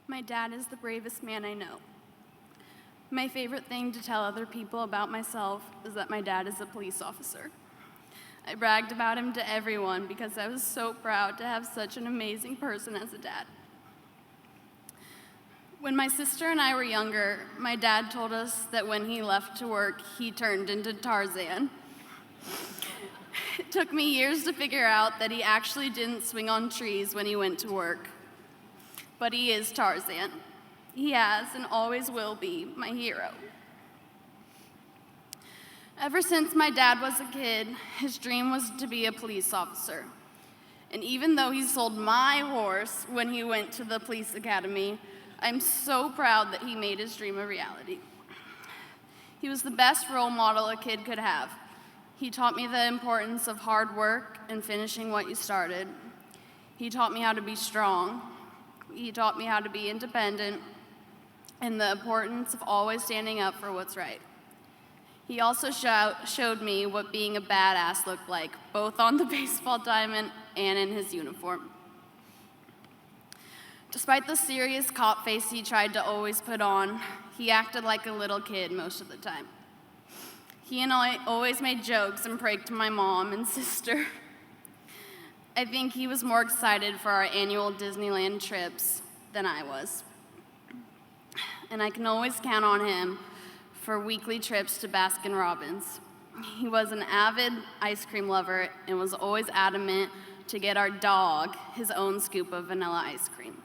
My dad is the bravest man I know. My favorite thing to tell other people about myself is that my dad is a police officer. I bragged about him to everyone because I was so proud to have such an amazing person as a dad. When my sister and I were younger, my dad told us that when he left to work, he turned into Tarzan. It took me years to figure out that he actually didn't swing on trees when he went to work. But he is Tarzan. He has and always will be my hero. Ever since my dad was a kid, his dream was to be a police officer. And even though he sold my horse when he went to the police academy, I'm so proud that he made his dream a reality. He was the best role model a kid could have. He taught me the importance of hard work and finishing what you started. He taught me how to be strong. He taught me how to be independent and the importance of always standing up for what's right. He also showed me what being a badass looked like, both on the baseball diamond and in his uniform. Despite the serious cop face he tried to always put on, he acted like a little kid most of the time. He and I always made jokes and pranked my mom and sister. I think he was more excited for our annual Disneyland trips than I was. And I can always count on him for weekly trips to Baskin-Robbins. He was an avid ice cream lover and was always adamant to get our dog his own scoop of vanilla ice cream.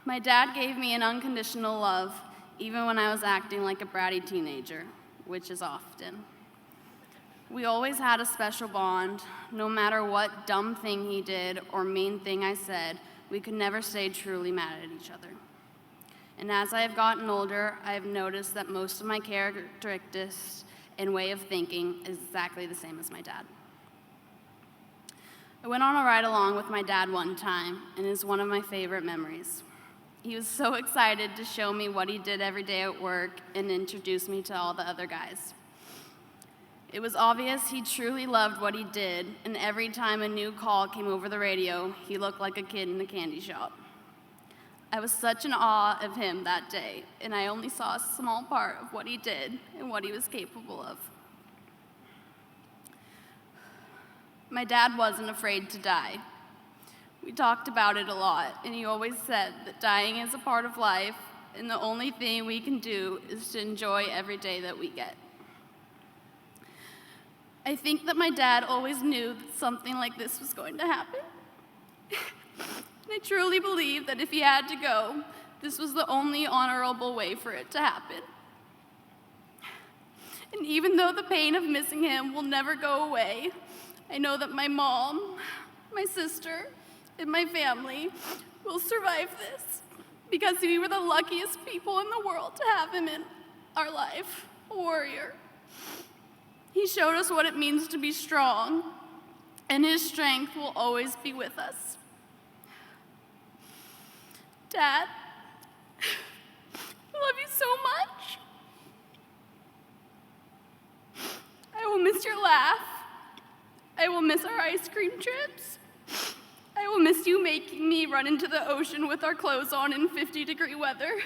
My dad gave me an unconditional love, even when I was acting like a bratty teenager, which is often. We always had a special bond. No matter what dumb thing he did or mean thing I said, we could never stay truly mad at each other. And as I have gotten older, I have noticed that most of my characteristics and way of thinking is exactly the same as my dad. I went on a ride-along with my dad one time, and it is one of my favorite memories. He was so excited to show me what he did every day at work and introduce me to all the other guys. It was obvious he truly loved what he did, and every time a new call came over the radio, he looked like a kid in a candy shop. I was such in awe of him that day, and I only saw a small part of what he did and what he was capable of. My dad wasn't afraid to die. We talked about it a lot, and he always said that dying is a part of life, and the only thing we can do is to enjoy every day that we get. I think that my dad always knew that something like this was going to happen. And I truly believe that if he had to go, this was the only honorable way for it to happen. And even though the pain of missing him will never go away, I know that my mom, my sister, and my family will survive this because we were the luckiest people in the world to have him in our life, a warrior. He showed us what it means to be strong, and his strength will always be with us. Dad, I love you so much. I will miss your laugh. I will miss our ice cream trips. I will miss you making me run into the ocean with our clothes on in 50-degree weather.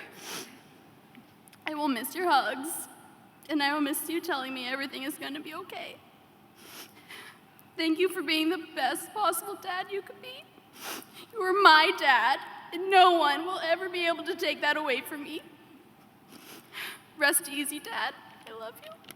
I will miss your hugs. And I will miss you telling me everything is going to be okay. Thank you for being the best possible dad you could be. You were my dad, and no one will ever be able to take that away from me. Rest easy, Dad. I love you.